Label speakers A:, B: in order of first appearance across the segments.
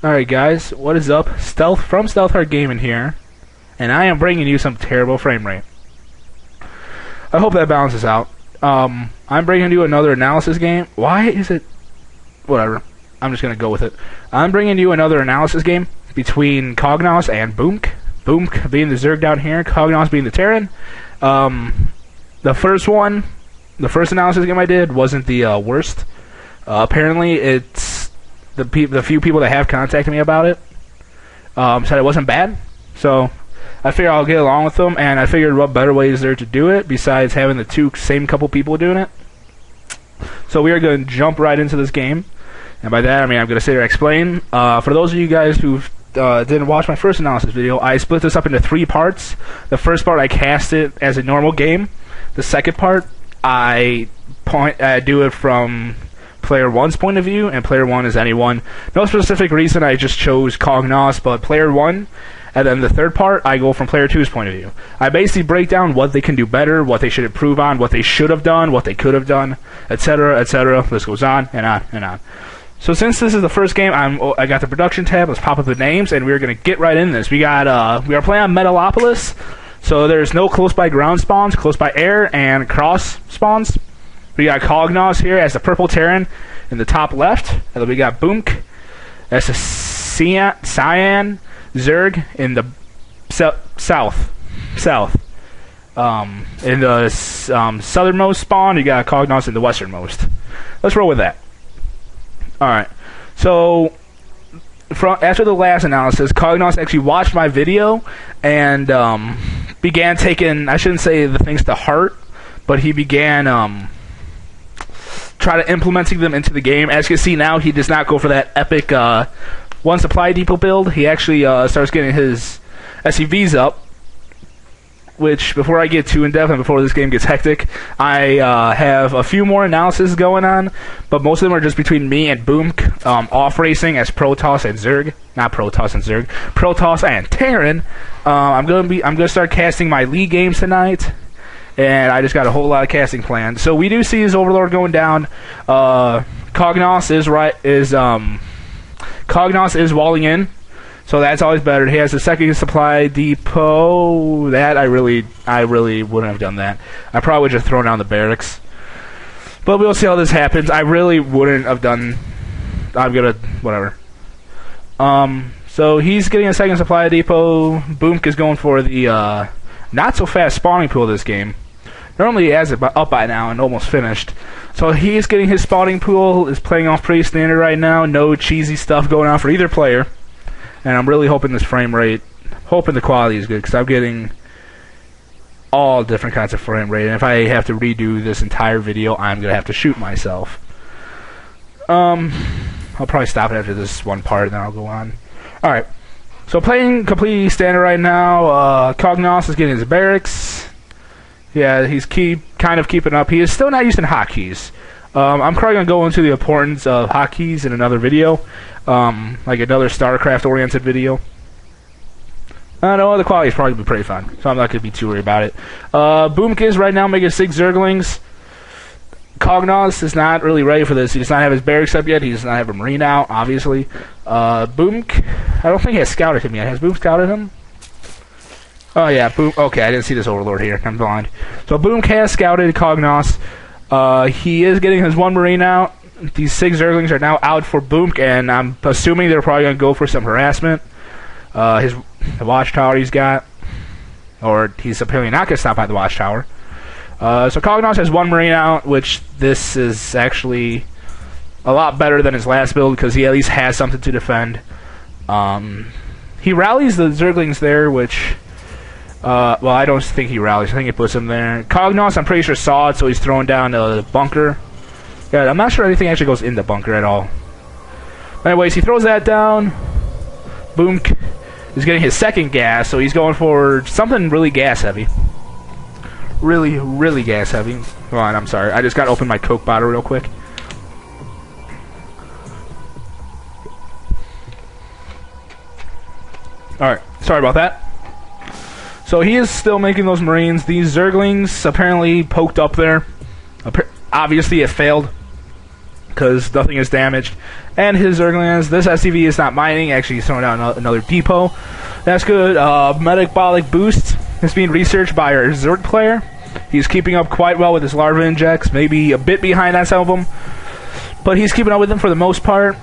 A: Alright guys, what is up? Stealth from Stealthheart Gaming here, and I am bringing you some terrible frame rate. I hope that balances out. I'm bringing you another analysis game. Why is it... Whatever. I'm just gonna go with it. I'm bringing you another analysis game between Cognas and Boomke. Boomke being the Zerg down here, Cognas being the Terran. The first analysis game I did wasn't the worst. Apparently it's... The few people that have contacted me about it said it wasn't bad, so I figured I'll get along with them, and I figured what better way is there to do it besides having the same couple people doing it. So we are going to jump right into this game, and by that I mean I'm going to sit here and explain. For those of you guys who didn't watch my first analysis video, I split this up into 3 parts. The first part I cast it as a normal game. The second part I do it from Player 1's point of view, and Player 1 is anyone. No specific reason, I just chose Cognas, but Player 1, and then the third part, I go from Player 2's point of view. I basically break down what they can do better, what they should improve on, what they should have done, what they could have done, etc., etc. This goes on, and on, and on. So since this is the first game, I got the production tab, let's pop up the names, and we're going to get right in this. We are playing on Metalopolis, so there's no close by ground spawns, close by air, and cross spawns. We got Cognas here as the purple Terran in the top left, and then we got Boomke as the cyan Zerg in the south. In the southernmost spawn, you got Cognas in the westernmost. Let's roll with that. Alright, so after the last analysis, Cognas actually watched my video and began taking, I shouldn't say the things to heart, but he began try to implementing them into the game. As you can see now, he does not go for that epic one supply depot build. He actually starts getting his SCVs up, which, before I get too in-depth and before this game gets hectic, I have a few more analyses going on, but most of them are just between me and Boomke, off-racing as Protoss and Zerg. Not Protoss and Zerg. Protoss and Terran. I'm gonna start casting my League games tonight, and I just got a whole lot of casting planned. So we do see his Overlord going down. Cognas is walling in, so that's always better. He has a second supply depot. That I really wouldn't have done that. I probably would have just thrown down the barracks. But we'll see how this happens. I really wouldn't have done. Whatever. So he's getting a second supply depot. Boomke is going for the not so fast spawning pool this game. Normally he has it up by now and almost finished. So he's getting his spawning pool, is playing off pretty standard right now. No cheesy stuff going on for either player. And I'm really hoping this frame rate, hoping the quality is good, because I'm getting all different kinds of frame rate. And if I have to redo this entire video, I'm going to have to shoot myself. I'll probably stop it after this one part and then I'll go on. Alright, so playing completely standard right now. Cognas is getting his barracks. Yeah, he's kind of keeping up. He is still not using hotkeys. I'm probably going to go into the importance of hotkeys in another video. Like another Starcraft oriented video. I know the quality is probably pretty fun, so I'm not going to be too worried about it. Boomke is right now making 6 Zerglings. Cognas is not really ready for this. He does not have his barracks up yet. He does not have a marine out, obviously. Boomke, I don't think he has scouted him yet. Has Boomke scouted him? Oh yeah, okay, I didn't see this Overlord here. I'm blind. So Boomke has scouted Cognas. He is getting his 1 marine out. These 6 Zerglings are now out for Boomke, and I'm assuming they're probably going to go for some harassment. The watchtower he's got, or he's apparently not going to stop by the watchtower. So Cognas has 1 marine out, which this is actually a lot better than his last build because he at least has something to defend. He rallies the Zerglings there, which... well, I don't think he rallies. I think he puts him there. Cognas, I'm pretty sure, saw it, so he's throwing down the bunker. Yeah, I'm not sure anything actually goes in the bunker at all. Anyways, he throws that down. Boomke is getting his second gas, so he's going for something really gas-heavy. Really gas-heavy. Hold on, I'm sorry. I just got to open my Coke bottle real quick. Alright, sorry about that. So he is still making those Marines. These Zerglings apparently poked up there. Obviously it failed. because nothing is damaged. And his Zerglings, this SCV is not mining, actually he's throwing down another depot. That's good. Metabolic boost is being researched by our Zerg player. He's keeping up quite well with his larva injects, maybe a bit behind on some of them, but he's keeping up with them for the most part.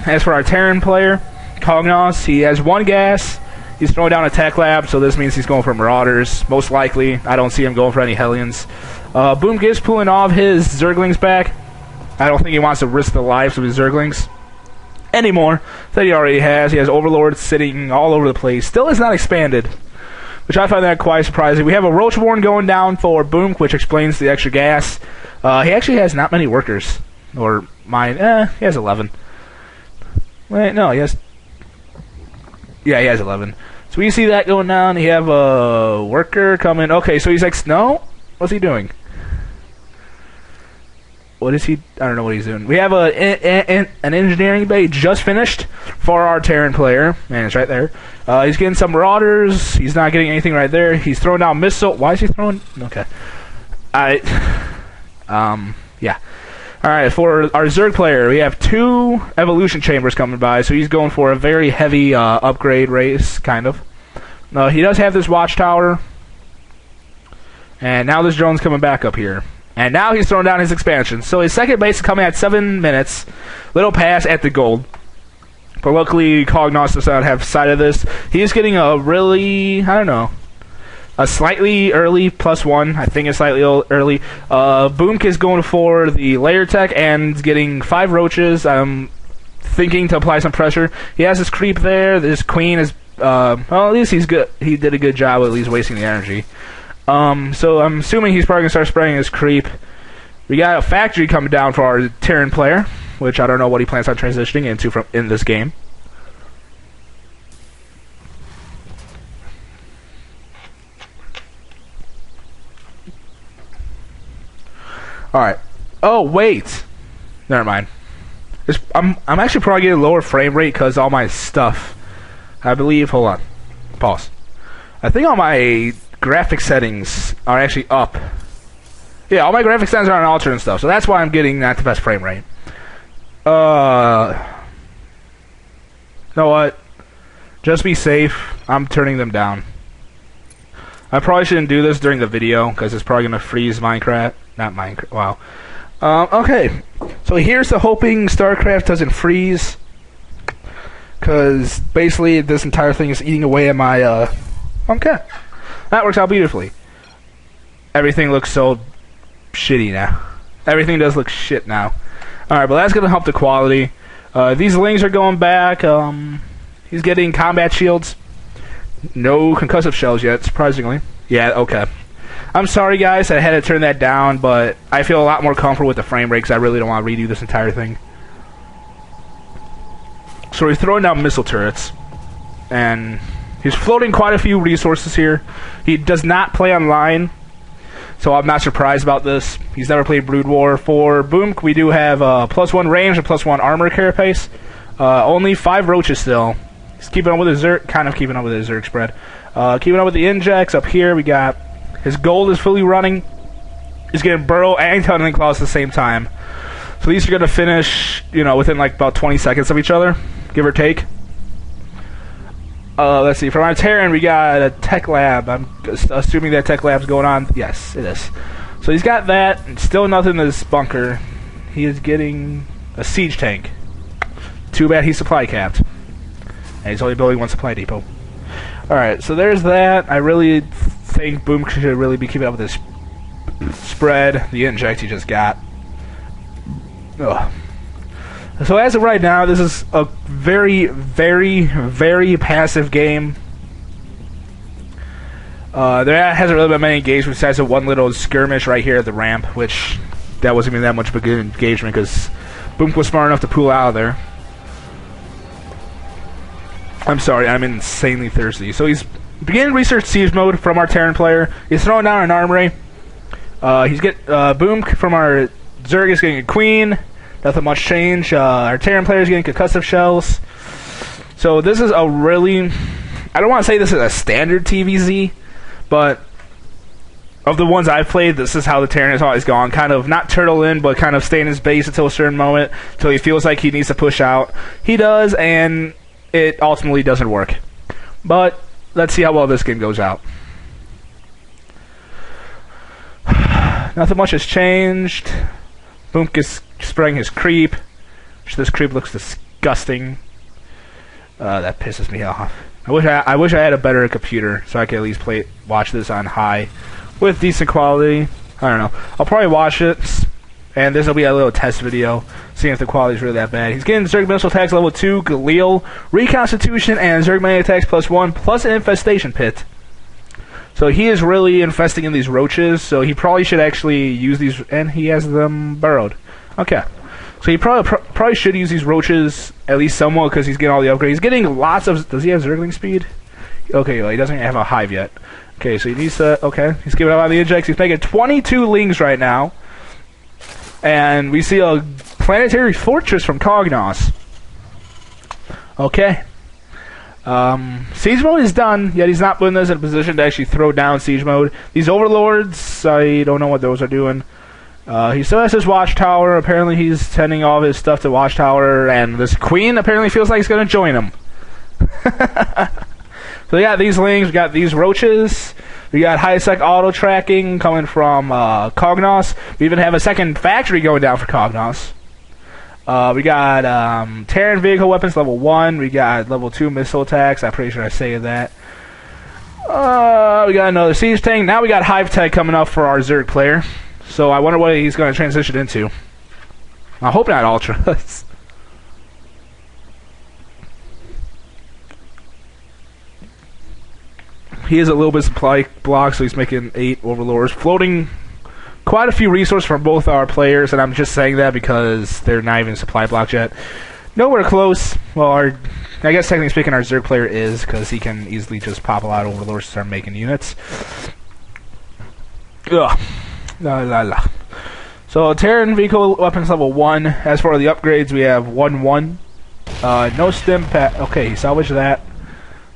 A: As for our Terran player, Cognas, he has 1 gas. He's throwing down a tech lab, so this means he's going for Marauders, most likely. I don't see him going for any Hellions. Boomke is pulling off his Zerglings back. I don't think he wants to risk the lives of his Zerglings anymore that he already has. He has Overlords sitting all over the place. Still has not expanded, which I find that quite surprising. We have a Roachborn going down for Boomke, which explains the extra gas. He actually has not many workers. Or mine. He has 11. Wait, no, he has... Yeah, he has 11. So we see that going down. You have a worker coming. Okay, so he's like, no? What's he doing? What is he? I don't know what he's doing. We have an engineering bay just finished for our Terran player. Man, it's right there. He's getting some Marauders. He's not getting anything right there. He's throwing down missile. Why is he throwing? Okay. Yeah. Alright, for our Zerg player, we have 2 evolution chambers coming by, so he's going for a very heavy upgrade race, kind of. He does have this watchtower. And now this drone's coming back up here. And now he's throwing down his expansion. So his second base is coming at 7 minutes. Little pass at the gold. But luckily, Cognos does not have sight of this. He's getting a really, I don't know, a slightly early +1. I think it's slightly early. Boomke is going for the layer tech and getting 5 roaches. I'm thinking to apply some pressure. He has his creep there. This queen is, well, at least he's good. He did a good job at least wasting the energy. So I'm assuming he's probably going to start spraying his creep. We got a factory coming down for our Terran player, which I don't know what he plans on transitioning into in this game. Alright. Oh, wait. Never mind. I'm actually probably getting a lower frame rate because all my stuff, I believe, hold on. Pause. I think all my graphic settings are actually up. Yeah, all my graphic settings are on alter and stuff, so that's why I'm getting not the best frame rate. You know what? Just be safe. I'm turning them down. I probably shouldn't do this during the video because it's probably going to freeze Minecraft. Not Minecraft. Wow. Okay. So here's the hoping Starcraft doesn't freeze, because basically this entire thing is eating away at my okay. That works out beautifully. Everything looks so shitty now. Everything does look shit now. Alright, but that's going to help the quality. These lings are going back. He's getting combat shields. No concussive shells yet, surprisingly. Yeah, okay. I'm sorry, guys. I had to turn that down, but I feel a lot more comfortable with the frame rate because I really don't want to redo this entire thing. So he's throwing down missile turrets. And he's floating quite a few resources here. He does not play online, so I'm not surprised about this. He's never played Brood War. For Boomke, we do have +1 range and +1 armor carapace. Only 5 roaches still. He's keeping up with his Zerg, kind of keeping up with his Zerg spread. Keeping up with the injects. Up here, we got his gold is fully running. He's getting burrow and tunneling claws at the same time. So these are going to finish, you know, within like about 20 seconds of each other, give or take. Let's see. From our Terran, we got a tech lab. I'm assuming that tech lab's going on. Yes, it is. So he's got that. And still nothing in this bunker. He is getting a siege tank. Too bad he's supply capped. And he's only building 1 supply depot. Alright, so there's that. I really think Boomke should really be keeping up with this spread. The inject he just got. Ugh. So as of right now, this is a very, very, very passive game. There hasn't really been many engagements besides the one little skirmish right here at the ramp, which that wasn't even that much of a good engagement because Boomke was smart enough to pull out of there. I'm sorry, I'm insanely thirsty. So he's beginning research siege mode from our Terran player. He's throwing down an armory. He's Boomke from our Zerg is getting a queen. Nothing much change. Our Terran player is getting concussive shells. So this is a really... I don't want to say this is a standard TVZ, but of the ones I've played, this is how the Terran has always gone. Kind of not turtle in, but kind of stay in his base until a certain moment, until he feels like he needs to push out. He does, and it ultimately doesn't work. But let's see how well this game goes out. Nothing much has changed. Boomke is spraying his creep. This creep looks disgusting. That pisses me off. I wish I had a better computer so I could at least watch this on high with decent quality. I don't know. I'll probably watch it, and this will be a little test video, seeing if the quality is really that bad. He's getting Zerg missile attacks level 2, Galil, Reconstitution, and Zerg melee attacks +1, plus an infestation pit. So he is really infesting in these roaches, so he probably should actually use these, and he has them burrowed. Okay. So he probably should use these roaches at least somewhat because he's getting all the upgrades. He's getting lots of... Does he have Zergling speed? Okay, well, he doesn't have a hive yet. Okay, so he needs to... Okay, he's giving out the injects. He's making 22 lings right now. And we see a planetary fortress from Cognas. Okay. Siege mode is done, yet he's not putting us in a position to actually throw down siege mode. These overlords, I don't know what those are doing. He still has his watchtower. Apparently he's sending all of his stuff to watchtower, and this queen apparently feels like he's going to join him. So we got these lings, we got these roaches, we got high-sec auto-tracking coming from Cognas. We even have a second factory going down for Cognas. We got Terran vehicle weapons level 1. We got level 2 missile attacks. I'm pretty sure I saved that. We got another siege tank. Now we got hive tech coming up for our Zerg player. So I wonder what he's going to transition into. I hope not ultras. He is a little bit supply block, so he's making 8 overlords, floating quite a few resources from both our players, and I'm just saying that because they're not even supply blocked yet. Nowhere close. Well, I guess technically speaking, our Zerg player is, because he can easily just pop a lot of overlords and start making units. Ugh. La la la. So Terran vehicle weapons level 1. As for the upgrades, we have 1-1. No stim pad. Okay, salvage that.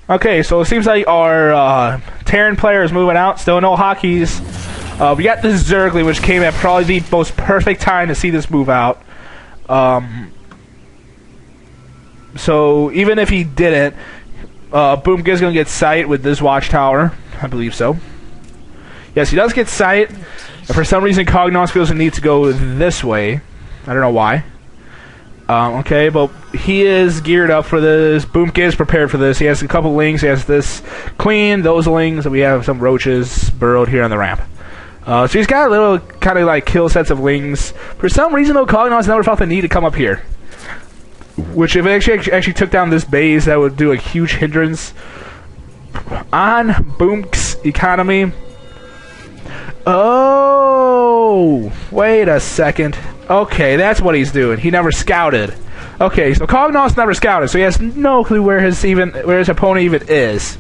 A: Okay, so it seems like our Terran player is moving out. Still no hotkeys. We got this Zergling, which came at probably the most perfect time to see this move out. So even if he didn't, Boomke is going to get sight with this watchtower. I believe so. Yes, he does get sight. And for some reason, Cognos feels the need to go this way. I don't know why. Okay, but he is geared up for this. Boomke is prepared for this. He has a couple lings. He has this queen, those lings, and we have some roaches burrowed here on the ramp. So he's got a little kind of like kill sets of lings. For some reason, though, Cognos never felt the need to come up here. Which, if it actually took down this base, that would do a huge hindrance on Boomke's economy. Oh, wait a second. Okay, that's what he's doing. He never scouted. Okay, so Cognos never scouted, so he has no clue where his opponent even is.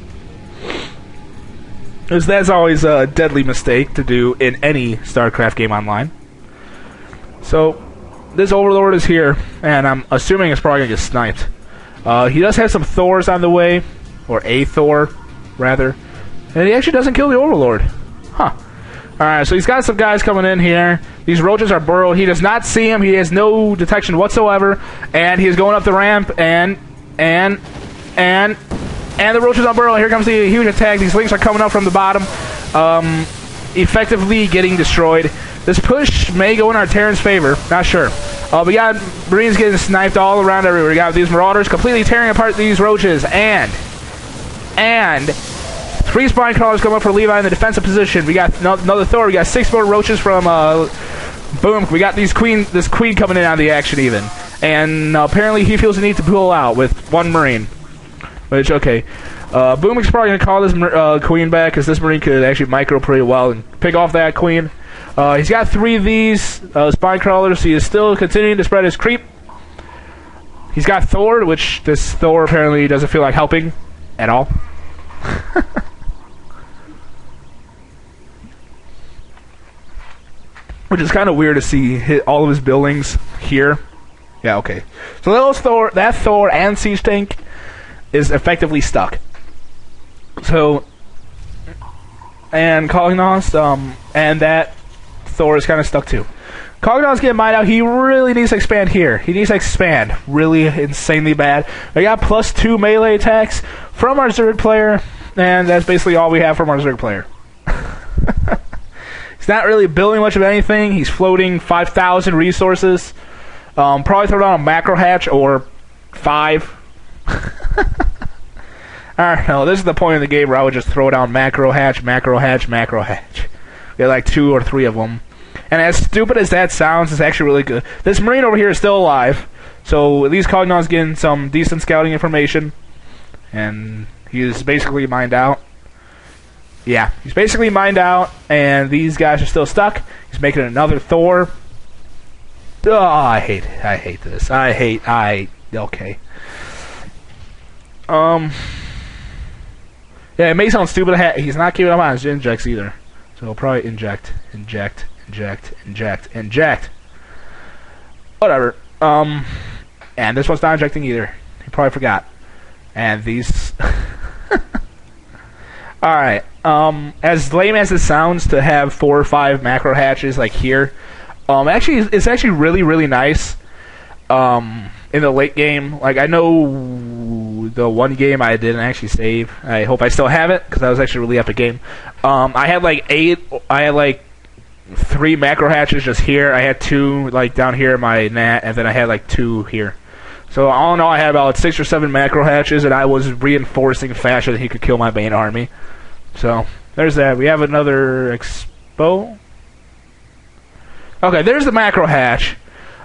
A: Because that's always a deadly mistake to do in any Starcraft game online. So this Overlord is here, and I'm assuming it's probably gonna get sniped. He does have some Thors on the way, or a Thor, rather, and he actually doesn't kill the Overlord. Huh. Alright, so he's got some guys coming in here. These roaches are burrowed. He does not see him. He has no detection whatsoever. And he is going up the ramp. And the roaches are burrowed. Here comes the huge attack. These lings are coming up from the bottom. Effectively getting destroyed. This push may go in our Terran's favor. Not sure. We got Marines getting sniped all around everywhere. We got these Marauders completely tearing apart these roaches. And 3 spine crawlers come up for Levi in the defensive position. We got another Thor. We got 6 more roaches from Boomke. We got this queen coming in on the action even. And apparently he feels the need to pull out with 1 Marine. Which, okay. Boomke's probably going to call this queen back, because this Marine could actually micro pretty well and pick off that queen. He's got 3 of these spine crawlers. He is still continuing to spread his creep. He's got Thor, which this Thor apparently doesn't feel like helping at all. Which is kind of weird to see hit all of his buildings here. Yeah, okay. So that Thor and Siege Tank is effectively stuck. So and Cognas, and that Thor is kind of stuck too. Cognas getting mined out. He really needs to expand here. He needs to expand really insanely bad. We got +2 melee attacks from our Zerg player, and that's basically all we have from our Zerg player. He's not really building much of anything. He's floating 5,000 resources. Probably throw down a macro hatch or 5. I don't know. This is the point in the game where I would just throw down macro hatch, macro hatch, macro hatch. Get like 2 or 3 of them. And as stupid as that sounds, it's actually really good. This Marine over here is still alive, so at least Cognos getting some decent scouting information. And he is basically mined out. Yeah, he's basically mined out, and these guys are still stuck. He's making another Thor. Oh, I hate it. I hate this. Okay. Yeah, it may sound stupid. He's not keeping up on his injects either. So he'll probably inject. Whatever. And this one's not injecting either. He probably forgot. And these... Alright. As lame as it sounds to have 4 or 5 macro hatches like here, actually, it's actually really, really nice. In the late game, like I know the one game I didn't actually save. I hope I still have it because that was actually a really epic game. I had like 3 macro hatches just here. I had 2 like down here in my nat, and then I had like 2 here. So all in all, I had about 6 or 7 macro hatches, and I was reinforcing faster than he could kill my main army. So there's that. We have another expo. Okay, there's the macro hatch.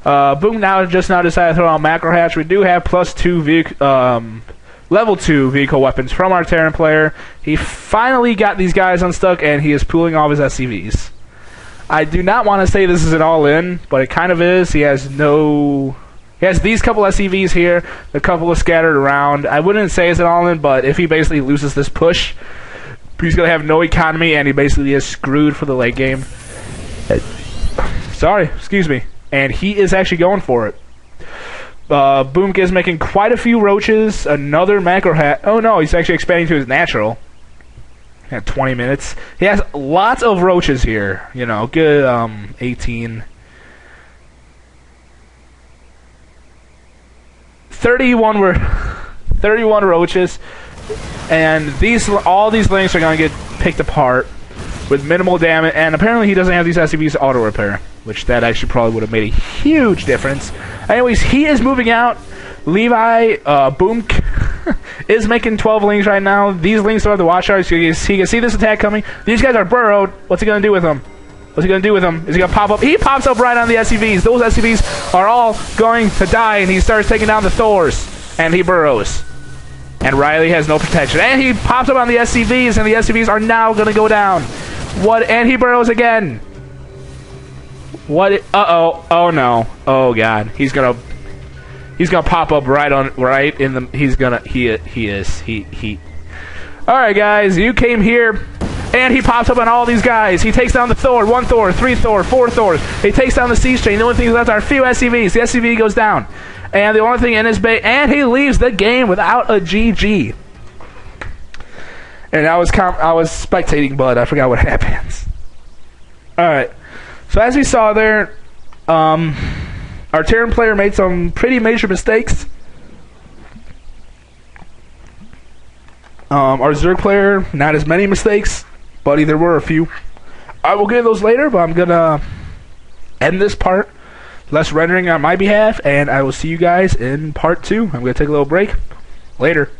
A: Boom now decided to throw out macro hatch. We do have +2 level 2 vehicle weapons from our Terran player. He finally got these guys unstuck, and he is pulling all of his SCVs. I do not want to say this is an all-in, but it kind of is. He has these couple SCVs here, a couple of scattered around. I wouldn't say it's an all-in, but if he basically loses this push, he's going to have no economy, and he basically is screwed for the late game. Sorry, excuse me. And he is actually going for it. Boomke is making quite a few roaches. Another macro hat. Oh no, he's actually expanding to his natural. At 20 minutes. He has lots of roaches here. You know, good 18. 31 roaches. And all these links are going to get picked apart with minimal damage. And apparently he doesn't have these SCVs to auto repair, which that actually probably would have made a huge difference. Anyways, he is moving out. Levi, Boomke, is making 12 links right now. These links are the watchouts. So he can see this attack coming. These guys are burrowed. What's he going to do with them? What's he going to do with them? Is he going to pop up? He pops up right on the SCVs. Those SCVs are all going to die, and he starts taking down the Thors. And he burrows. And Riley has no protection. And he pops up on the SCVs, and the SCVs are now going to go down. What? And he burrows again. What? Uh-oh. Oh, no. Oh, God. He's gonna pop up right in the... He is. Alright, guys. You came here, and he pops up on all these guys. He takes down the Thor. 1 Thor, 3 Thor, 4 Thors. He takes down the Siege Train. The only thing left are a few SCVs. The SCV goes down. And the only thing in his base... And he leaves the game without a GG. And I was spectating, but I forgot what happens. Alright. So as we saw there, our Terran player made some pretty major mistakes. Our Zerg player, not as many mistakes, but there were a few. I will get those later, but I'm going to end this part. Less rendering on my behalf, and I will see you guys in part 2. I'm going to take a little break. Later.